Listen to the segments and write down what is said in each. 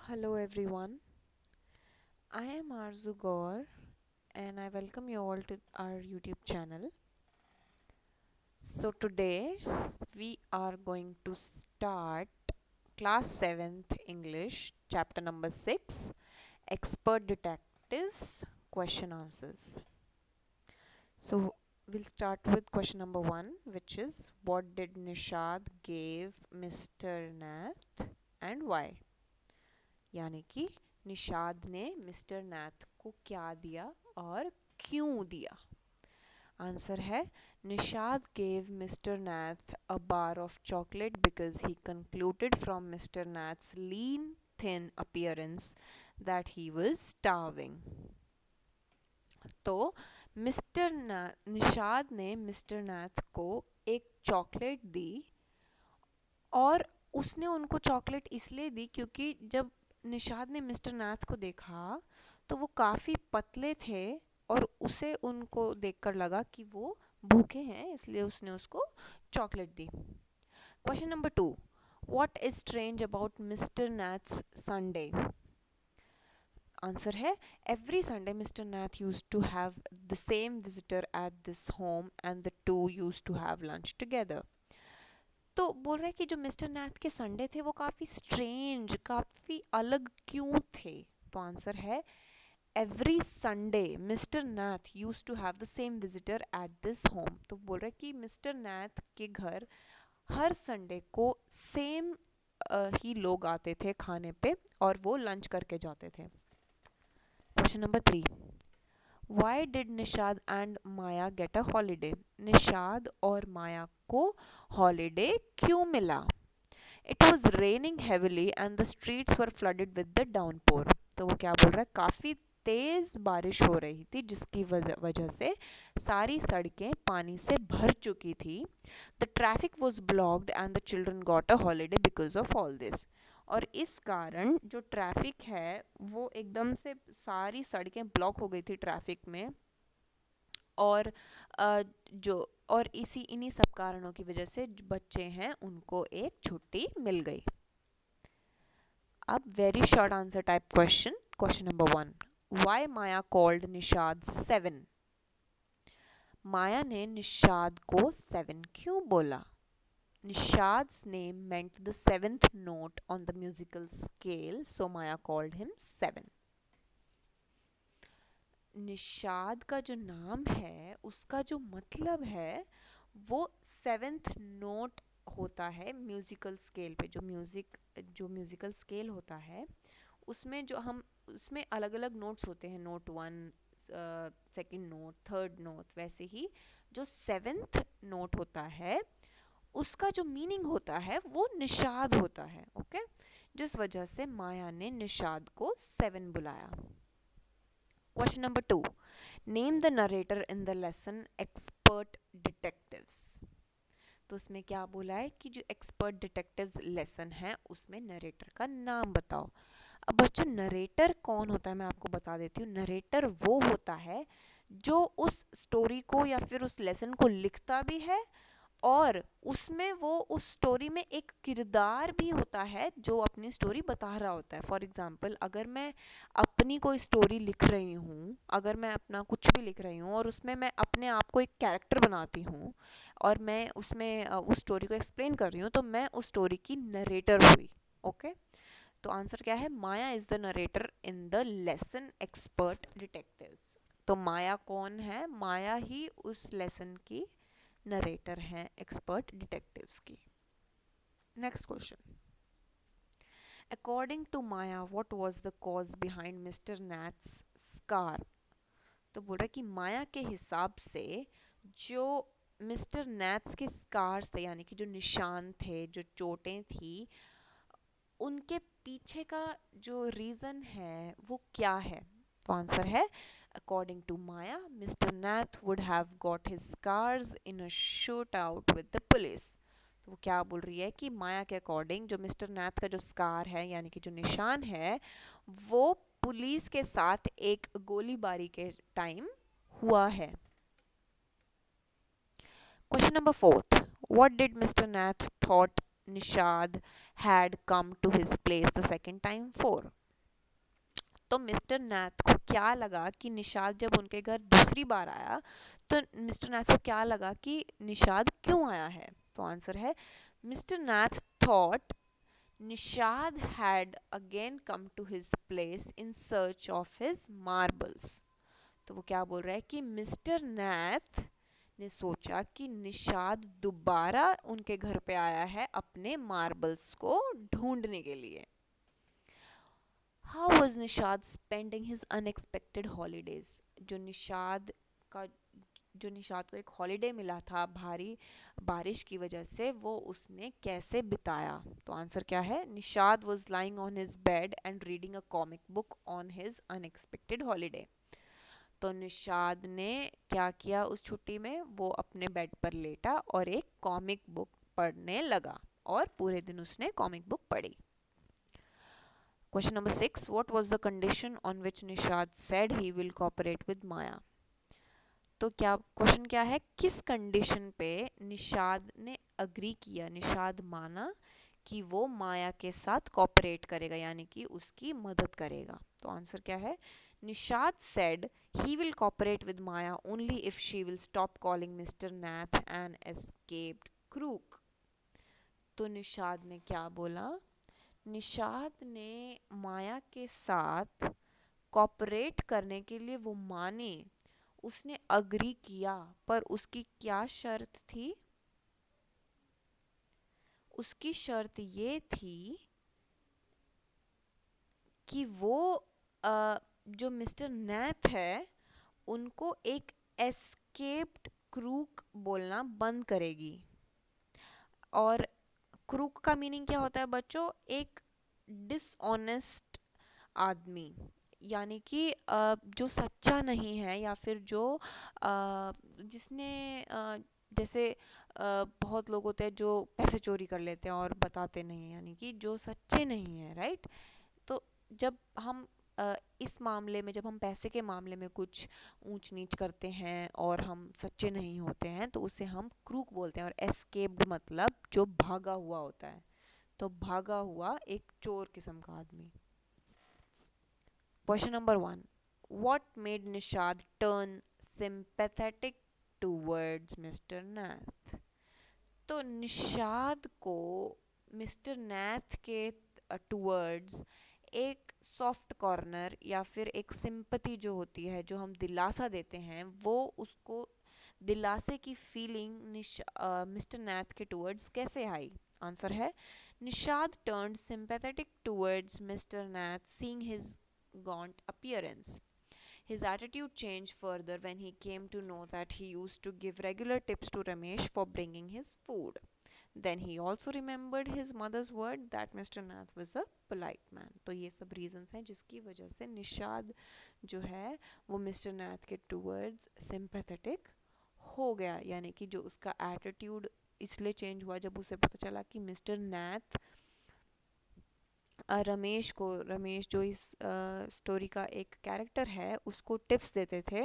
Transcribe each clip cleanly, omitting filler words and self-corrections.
Hello everyone, I am Arzu Gaur and I welcome you all to our YouTube channel. So today we are going to start class 7th English chapter number 6 Expert Detectives Question Answers. So we'll start with question number 1, which is what did Nishad gave Mr. Nath and why? यानी कि निषाद ने mister नाथ को क्या दिया और क्यों दिया. Answer है Nishad gave Mr. Nath a bar of chocolate because he concluded from Mr. Nath's lean, thin appearance that he was starving. तो निषाद ने मिस्टर नाथ को एक चॉकलेट दी और उसने उनको चॉकलेट इसलिए दी क्योंकि जब निषाद ने मिस्टर नाथ को देखा तो वो काफ़ी पतले थे और उसे उनको देखकर लगा कि वो भूखे हैं, इसलिए उसने उसको चॉकलेट दी. Question number 2, what is strange about mister Nath's Sunday? Answer है every Sunday mister Nath used to have the same visitor at this home and the two used to have lunch together. तो बोल रहा है कि जो मिस्टर नाथ के Sunday थे वो काफ़ी स्ट्रेंज, काफ़ी अलग क्यों थे? तो आंसर है every Sunday mister Nath use to have the same visitor at this home. तो बोल रहा है कि मिस्टर नाथ के घर हर संडे को सेम ही लोग आते थे खाने पे और वो लंच करके जाते थे. Question number 3, why did Nishad and Maya get a holiday? Nishad और माया को हॉलीडे क्यों मिला? It was raining heavily and the streets were flooded with the downpour. तो वो क्या बोल रहा है, काफ़ी तेज़ बारिश हो रही थी जिसकी वजह से सारी सड़कें पानी से भर चुकी थी. The traffic was blocked and the children got a holiday because of all this. और इस कारण जो ट्रैफिक है वो एकदम से सारी सड़कें ब्लॉक हो गई थी ट्रैफिक में. और जो और इन्हीं सब कारणों की वजह से जो बच्चे हैं उनको एक छुट्टी मिल गई. अब very short answer type question. Question number 1, why Maya called Nishad 7? Maya ने निषाद को 7 क्यों बोला? Nishad's name meant the seventh note on the musical scale, so Maya called him 7. Nishad का जो नाम है उसका जो मतलब है वो सेवेंथ नोट होता है म्यूजिकल स्केल पे. जो म्यूजिकल स्केल होता है उसमें अलग अलग नोट्स होते हैं, note 1, second note, third note. वैसे ही जो सेवेंथ नोट होता है उसका जो मीनिंग होता है वो निषाद होता है. ओके, जिस वजह से माया ने निषाद को 7 बुलाया. Question number 2, name the narrator in the lesson expert detectives. तो उसमें क्या बोला है कि जो एक्सपर्ट डिटेक्टिव्स लेसन है उसमें नरेटर का नाम बताओ. अब बच्चों नरेटर कौन होता है मैं आपको बता देती हूँ. नरेटर वो होता है जो उस स्टोरी को या फिर उस लेसन को लिखता भी है और उसमें वो उस स्टोरी में एक किरदार भी होता है जो अपनी स्टोरी बता रहा होता है. फॉर एग्जांपल अगर मैं अपनी कोई स्टोरी लिख रही हूँ, अगर मैं अपना कुछ भी लिख रही हूँ और उसमें मैं अपने आप को एक कैरेक्टर बनाती हूँ और मैं उसमें उस स्टोरी को एक्सप्लेन कर रही हूँ तो मैं उस स्टोरी की नरेटर हुई. ओके, तो आंसर क्या है, Maya is the narrator in the lesson expert detectives. तो माया कौन है? माया ही उस लेसन की नरेटर हैं एक्सपर्ट डिटेक्टिव्स की. Next question, according to Maya what was the cause behind mister Nath's scar? तो बोल रहा है कि माया के हिसाब से जो मिस्टर नैथ्स के स्कार्स थे यानी कि जो निशान थे, जो चोटें थी, उनके पीछे का जो रीज़न है वो क्या है? तो आंसर है according to Maya, Mr. Nath would have got his scars in a shootout with the police. तो वो क्या बोल रही है कि माया के अकॉर्डिंग जो मिस्टर नाथ का जो स्कार है यानी कि जो निशान है वो पुलिस के साथ एक गोलीबारी के टाइम हुआ है. Question number 4, what did mister Nath thought Nishad had come to his place the second time for. तो मिस्टर नाथ को क्या लगा कि निषाद जब उनके घर दूसरी बार आया, तो मिस्टर नाथ को क्या लगा कि निषाद क्यों आया है? तो आंसर है mister Nath thought Nishad had again come to his place in search of his marbles. तो वो क्या बोल रहा है कि मिस्टर नाथ ने सोचा कि निषाद दोबारा उनके घर पे आया है अपने मार्बल्स को ढूंढने के लिए. How was Nishad spending his unexpected holidays? जो निषाद का जो निषाद को एक हॉलीडे मिला था भारी बारिश की वजह से, वो उसने कैसे बिताया? तो आंसर क्या है? Nishad was lying on his bed and reading a comic book on his unexpected holiday. तो निषाद ने क्या किया उस छुट्टी में? वो अपने बेड पर लेटा और एक कॉमिक बुक पढ़ने लगा और पूरे दिन उसने कॉमिक बुक पढ़ी. Question number 6. What was the condition on which Nishad said he will cooperate with Maya? तो क्या क्वेश्चन क्या है? किस कंडीशन पे निषाद ने अग्री किया, निषाद माना कि वो माया के साथ कॉपरेट करेगा, यानी कि उसकी मदद करेगा? तो आंसर क्या है? Nishad said he will cooperate with Maya only if she will stop calling Mr. Nath an escaped crook. तो निषाद ने क्या बोला? निषाद ने माया के साथ कॉपरेट करने के लिए वो माने, उसने अग्री किया, पर उसकी क्या शर्त थी? उसकी शर्त ये थी कि वो जो मिस्टर नैथ है उनको एक एस्केप्ड क्रूक बोलना बंद करेगी. और क्रूक का मीनिंग क्या होता है बच्चों? एक डिसऑनेस्ट आदमी, यानी कि जो सच्चा नहीं है, या फिर जो जिसने जैसे बहुत लोग होते हैं जो पैसे चोरी कर लेते हैं और बताते नहीं हैं, यानी कि जो सच्चे नहीं हैं, राइट? तो जब हम इस मामले में, जब हम पैसे के मामले में कुछ ऊंच नीच करते हैं और हम सच्चे नहीं होते हैं, तो उसे हम क्रूक बोलते हैं. और एस्केप्ड मतलब जो भागा हुआ होता है, तो भागा हुआ एक चोर किस्म का आदमी. Question number 1. What made Nishad turn sympathetic towards Mr. Nath? तो निषाद को मिस्टर नैथ के टूवर्ड्स एक सॉफ्ट कॉर्नर या फिर एक सिंपति जो होती है, जो हम दिलासा देते हैं, वो उसको दिलासे की फीलिंग मिस्टर नैथ के टूवर्ड्स कैसे आई? आंसर है Nishad turned sympathetic towards Mr. Nath seeing his gaunt appearance. His attitude changed further when he came to know that he used to give regular tips to Ramesh for bringing his food. Then he also remembered his mother's word that Mr. Nath was a polite man. तो ये सब reasons हैं जिसकी वजह से निषाद जो है वो मिस्टर नाथ के टूवर्ड्स सिंपैथेटिक हो गया, यानी कि जो उसका एटीट्यूड इसलिए चेंज हुआ जब उसे पता चला कि मिस्टर नाथ रमेश जो इस स्टोरी का एक कैरेक्टर है, उसको टिप्स देते थे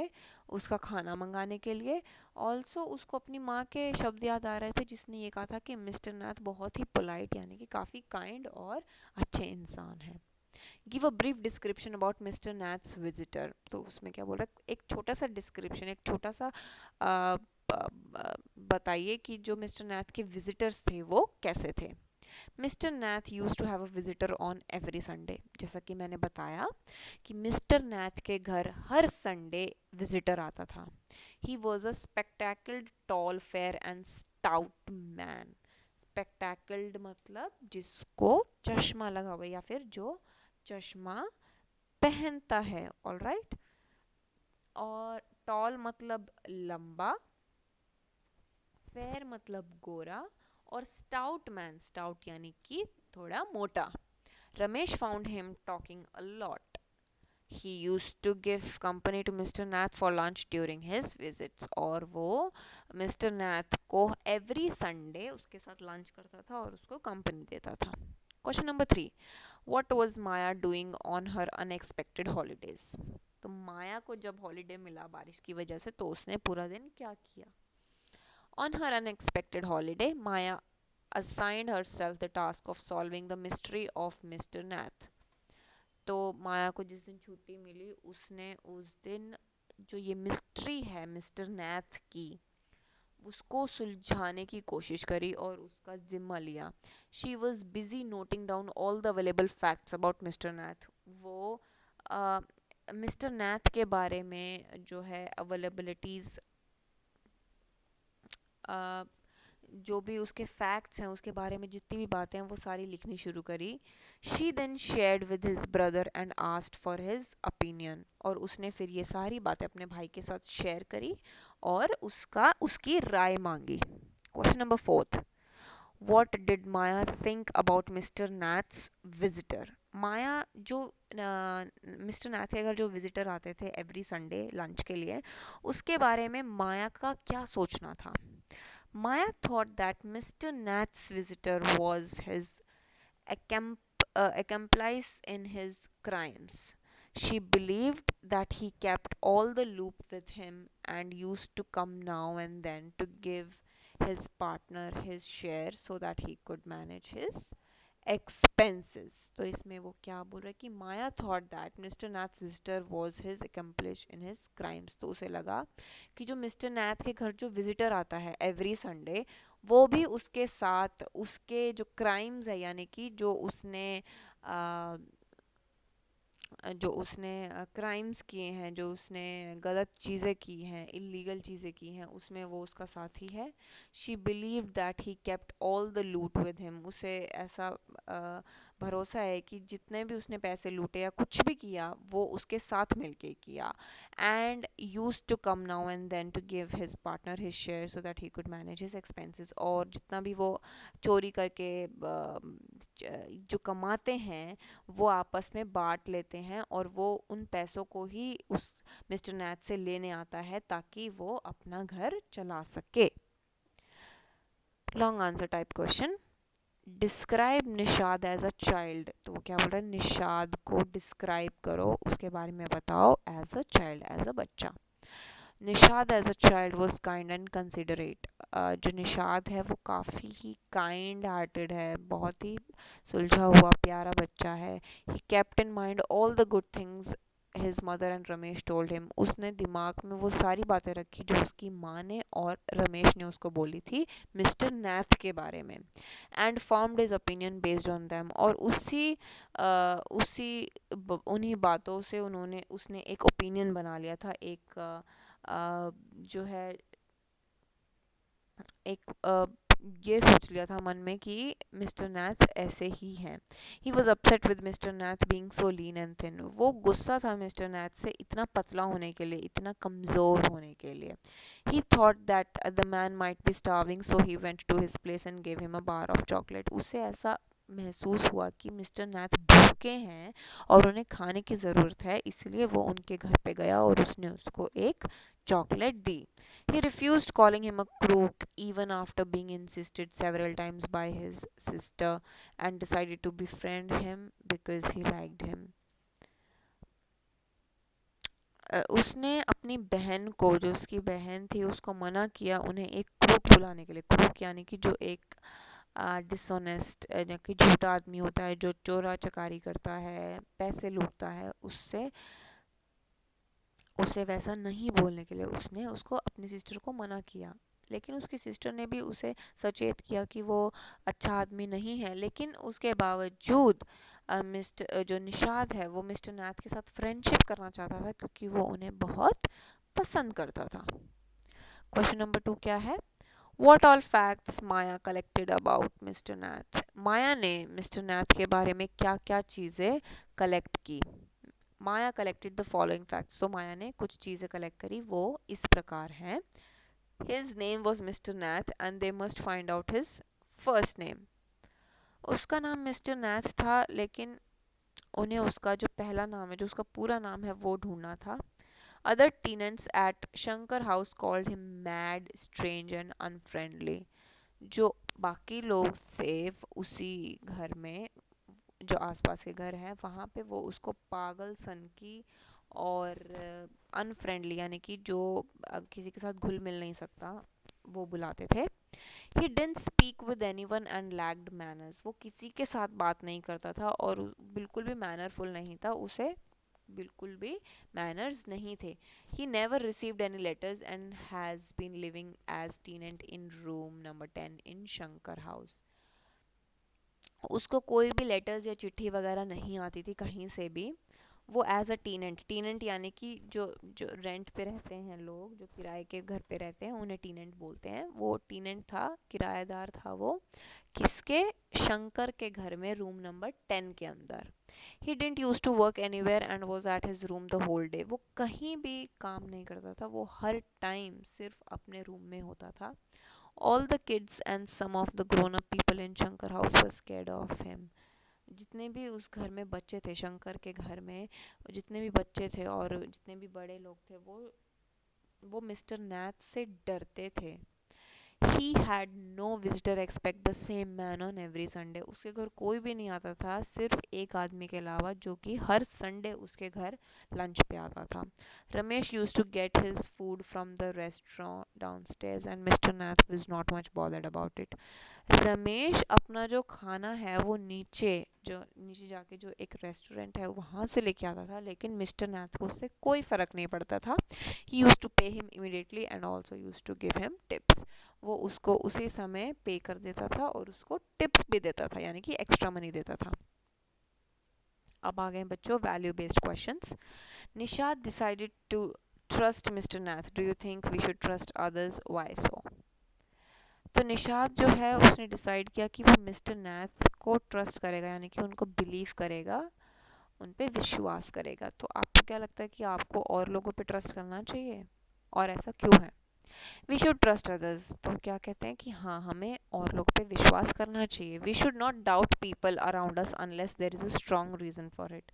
उसका खाना मंगाने के लिए. ऑल्सो उसको अपनी माँ के शब्द याद आ रहे थे जिसने ये कहा था कि मिस्टर नाथ बहुत ही पोलाइट, यानी कि काफ़ी काइंड और अच्छे इंसान हैं. Give a brief description about mister Nath's visitor. तो उसमें क्या बोल रहा है? एक छोटा सा डिस्क्रिप्शन, एक छोटा सा बताइए कि जो मिस्टर नाथ के विजिटर्स थे वो कैसे थे. Mister Nath use to have a visitor on every Sunday. जैसा कि मैंने बताया कि मिस्टर नाथ के घर हर संडे विजिटर आता था. He was a spectacled tall fair and stout man. Spectacled मतलब जिसको चश्मा लगा हुआ, या फिर जो चश्मा पहनता है, ऑल राइट. और टॉल मतलब लंबा, फेयर मतलब गोरा, और स्टाउट मैन, स्टाउट यानी कि थोड़ा मोटा. Ramesh found him talking a lot. He used to give company to mister Nath for lunch during his visits. और वो मिस्टर नाथ को एवरी संडे उसके साथ लंच करता था और उसको कंपनी देता था. Question number 3. What was Maya doing on her unexpected holidays? तो माया को जब हॉलीडे मिला बारिश की वजह से, तो उसने पूरा दिन क्या किया? On her unexpected holiday, Maya assigned herself the task of solving the mystery of Mr. Nath. तो माया को जिस दिन छुट्टी मिली उसने उस दिन जो ये मिस्ट्री है मिस्टर नैथ की उसको सुलझाने की कोशिश करी और उसका जिम्मा लिया. She was busy noting down all the available facts about mister Nath. वो मिस्टर नैथ के बारे में जो है अवेलेबिलिटीज़ जो भी उसके फैक्ट्स हैं उसके बारे में जितनी भी बातें हैं वो सारी लिखनी शुरू करी. She then shared with his brother and asked for his opinion. और उसने फिर ये सारी बातें अपने भाई के साथ शेयर करी और उसकी राय मांगी. Question number 4. What did Maya think about Mr. Nath's visitor? माया जो मिस्टर नाथ के घर जो विजिटर आते थे एवरी संडे लंच के लिए उसके बारे में माया का क्या सोचना था. Maya thought that Mr. Nath's visitor was his accomplice in his crimes. She believed that he kept all the loop with him and used to come now and then to give his partner his share so that he could manage his expenses. तो इसमें वो क्या बोल रहा है कि माया thought that Mr. Nath's visitor was his accomplice in his crimes. तो उसे लगा कि जो मिस्टर नैथ के घर जो विजिटर आता है एवरी संडे वो भी उसके साथ उसके जो क्राइम्स है यानी कि जो उसने क्राइम्स किए हैं जो उसने गलत चीज़ें की हैं इलीगल चीज़ें की हैं उसमें वो उसका साथी है. She believe that he kept all the लूट विद हिम. उसे ऐसा भरोसा है कि जितने भी उसने पैसे लूटे या कुछ भी किया वो उसके साथ मिलके किया. And use to come now and then to give his partner his share so that he could manage his expenses. और जितना भी वो चोरी करके जो कमाते हैं वो आपस में बांट लेते हैं और वो उन पैसों को ही उस मिस्टर नैथ से लेने आता है ताकि वो अपना घर चला सके. Long answer type question. Describe Nishad as a child. तो वो क्या बोल रहा है निशाद को डिस्क्राइब करो उसके बारे में बताओ as a child as a बच्चा. Nishad as a child was kind and considerate. जो निशाद है वो काफ़ी ही काइंड हार्टेड है बहुत ही सुलझा हुआ प्यारा बच्चा है. He kept in mind all the good things his mother and Ramesh told him. उसने दिमाग में वो सारी बातें रखी जो उसकी माँ ने और रमेश ने उसको बोली थी मिस्टर नैथ के बारे में. And formed his opinion based on them. और उन्हीं बातों से उसने एक ओपिनियन बना लिया था. एक जो है ये सोच लिया था मन में कि मिस्टर नैथ ऐसे ही हैं. He was upset with mister Nath being so lean and thin. वो गुस्सा था मिस्टर नैथ से इतना पतला होने के लिए इतना कमज़ोर होने के लिए. He thought that the man might be starving so he went to his place and gave him a bar of chocolate. उसे ऐसा महसूस हुआ कि मिस्टर नैथ भूखे हैं और उन्हें खाने की ज़रूरत है इसलिए वो उनके घर पे गया और उसने उसको एक chocolate the. He refused calling him a crook even after being insisted several times by his sister and decided to befriend him because he liked him. उसने अपनी बहन को जो उसकी बहन थी उसको मना किया उन्हें एक क्रूक बुलाने के लिए. क्रूक यानी कि जो एक डिसऑनेस्ट यानी कि झूठा आदमी होता है जो चोरा चकारी करता है पैसे लूटता है उसे वैसा नहीं बोलने के लिए उसने उसको अपनी सिस्टर को मना किया. लेकिन उसकी सिस्टर ने भी उसे सचेत किया कि वो अच्छा आदमी नहीं है. लेकिन उसके बावजूद मिस्टर जो निशाद है वो मिस्टर नैथ के साथ फ्रेंडशिप करना चाहता था क्योंकि वो उन्हें बहुत पसंद करता था. क्वेश्चन नंबर 2 क्या है. What all facts Maya collected about Mr. Nath? माया ने मिस्टर नैथ के बारे में क्या क्या चीज़ें कलेक्ट की. माया कलेक्टेड द फॉलोइंग फैक्ट्स. तो माया ने कुछ चीज़ें कलेक्ट करी वो इस प्रकार हैं. His name was mister Nath and they must find out his first name. उसका नाम मिस्टर नैथ था लेकिन उन्हें उसका जो पहला नाम है जो उसका पूरा नाम है वो ढूंढना था. Other tenants at Shankar House called him mad, strange and unfriendly. जो बाकी लोग थे उसी घर में जो आसपास के घर हैं वहाँ पे वो उसको पागल सन की और अनफ्रेंडली यानी कि जो किसी के साथ घुल मिल नहीं सकता वो बुलाते थे. He didn't speak with anyone and lacked manners, वो किसी के साथ बात नहीं करता था और बिल्कुल भी मैनरफुल नहीं था, उसे बिल्कुल भी मैनर्स नहीं थे. He never received any letters and has been living as tenant in room number 10 in Shankar House. उसको कोई भी लेटर्स या चिट्ठी वगैरह नहीं आती थी कहीं से भी. वो एज अ टीनेंट, टीनेंट यानी कि जो जो रेंट पे रहते हैं लोग, जो किराए के घर पे रहते हैं, उन्हें टीनेंट बोलते हैं. वो टीनेंट था, किराएदार था वो. किसके? शंकर के घर में, रूम नंबर 10 के अंदर. He didn't use to work anywhere and was at his room the whole day. वो कहीं भी काम नहीं करता था, वो हर टाइम सिर्फ अपने रूम में होता था. All the kids and some of the grown-up people in Shankar house were scared of him. जितने भी उस घर में बच्चे थे, शंकर के घर में जितने भी बच्चे थे और जितने भी बड़े लोग थे, वो मिस्टर नैथ से डरते थे. He had no visitor expect the same man on every Sunday. उसके घर कोई भी नहीं आता था सिर्फ एक आदमी के अलावा, जो कि हर संडे उसके घर लंच पे आता था. Ramesh use to get his food from the restaurant downstairs and mister Nath was not much bothered about it. Ramesh अपना जो खाना है वो नीचे जाके जो एक रेस्टोरेंट है वहाँ से लेके आता था, लेकिन मिस्टर नाथ को उससे कोई फ़र्क नहीं पड़ता था. He use to pay him immediately and also use to give him tips. वो उसको उसी समय पे कर देता था और उसको टिप्स भी देता था, यानी कि एक्स्ट्रा मनी देता था. अब आ गए बच्चों value based questions. Nishad decided to trust mister Nath. Do you think we should trust others? Why so? तो निशाद जो है उसने डिसाइड किया कि वो मिस्टर नैथ को ट्रस्ट करेगा, यानी कि उनको बिलीव करेगा, उन पे विश्वास करेगा. तो आपको क्या लगता है कि आपको और लोगों पे ट्रस्ट करना चाहिए, और ऐसा क्यों है? We should trust others. तो क्या कहते हैं कि हाँ, हमें और लोगों पे विश्वास करना चाहिए. We should not doubt people around us unless there is a strong reason for it.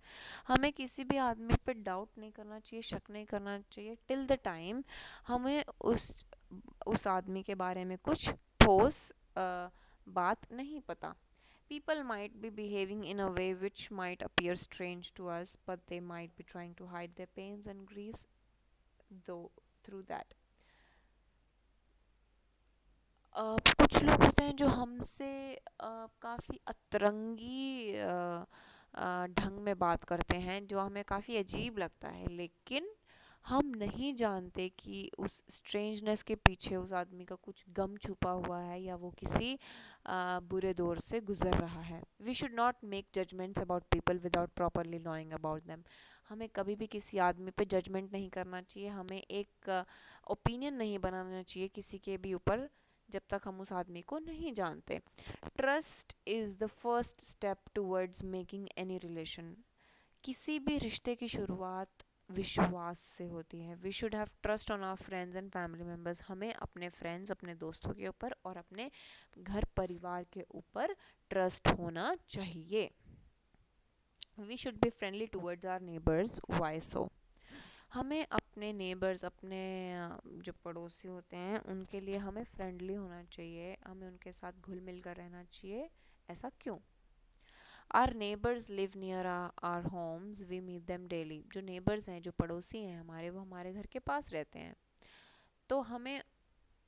हमें किसी भी आदमी पे डाउट नहीं करना चाहिए, शक नहीं करना चाहिए टिल द टाइम हमें उस आदमी के बारे में कुछ ठोस बात नहीं पता. People might be behaving in a way which might appear strange to us, but they might be trying to hide their pains and griefs though through that. कुछ लोग होते हैं जो हमसे काफ़ी अतरंगी ढंग में बात करते हैं, जो हमें काफ़ी अजीब लगता है, लेकिन हम नहीं जानते कि उस स्ट्रेंजनेस के पीछे उस आदमी का कुछ गम छुपा हुआ है या वो किसी बुरे दौर से गुजर रहा है. We should not make judgments about people without properly knowing about them. हमें कभी भी किसी आदमी पे जजमेंट नहीं करना चाहिए, हमें एक ओपिनियन नहीं बनाना चाहिए किसी के भी ऊपर जब तक हम उस आदमी को नहीं जानते. Trust is the first step towards making any relation. किसी भी रिश्ते की शुरुआत विश्वास से होती है. We should have trust on our friends and family members. हमें अपने फ्रेंड्स, अपने दोस्तों के ऊपर और अपने घर परिवार के ऊपर ट्रस्ट होना चाहिए. We should be friendly towards our neighbours. Why so? हमें अपने नेबर्स, अपने जो पड़ोसी होते हैं, उनके लिए हमें फ्रेंडली होना चाहिए, हमें उनके साथ घुल मिल कर रहना चाहिए. ऐसा क्यों? Our neighbours live near our homes, we meet them daily. जो नेबर्स हैं, जो पड़ोसी हैं हमारे, वो हमारे घर के पास रहते हैं, तो हमें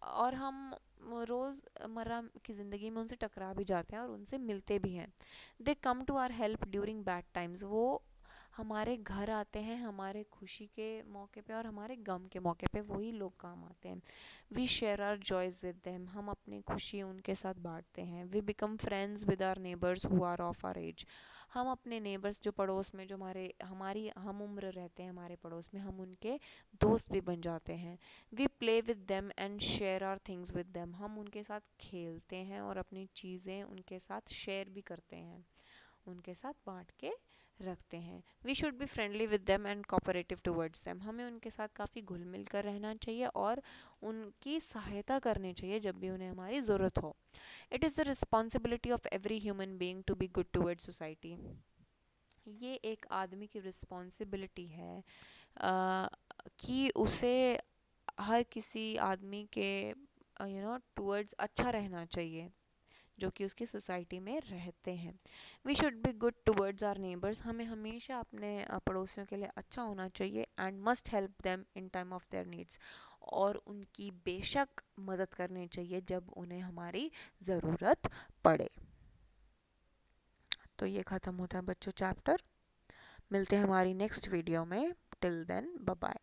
और हम रोज़मर्रा की ज़िंदगी में उनसे टकरा भी जाते हैं और उनसे मिलते भी हैं. They come to our help during bad times. वो हमारे घर आते हैं हमारे खुशी के मौके पे और हमारे गम के मौके पे, वही लोग काम आते हैं. We share our joys with them. हम अपनी खुशी उनके साथ बांटते हैं. We become friends with our neighbours who are of our age. हम अपने नेबर्स, जो पड़ोस में, जो हमारी हम उम्र रहते हैं हमारे पड़ोस में, हम उनके दोस्त भी बन जाते हैं. We play with them and share our things with them. हम उनके साथ खेलते हैं और अपनी चीज़ें उनके साथ शेयर भी करते हैं, उनके साथ बांट के रखते हैं. We should be friendly with them and cooperative towards them. हमें उनके साथ काफ़ी घुल मिल कर रहना चाहिए और उनकी सहायता करनी चाहिए जब भी उन्हें हमारी ज़रूरत हो. It is the responsibility of every human being to be good towards society. ये एक आदमी की रिस्पॉन्सिबिलिटी है कि उसे हर किसी आदमी के टुवर्ड्स अच्छा रहना चाहिए जो कि उसकी सोसाइटी में रहते हैं. We should be good towards our neighbours. हमें हमेशा अपने पड़ोसियों के लिए अच्छा होना चाहिए. And must help them in time of their needs. और उनकी बेशक मदद करनी चाहिए जब उन्हें हमारी ज़रूरत पड़े। तो ये ख़त्म होता है बच्चों चैप्टर। मिलते हैं हमारी नेक्स्ट वीडियो में। Till then bye bye.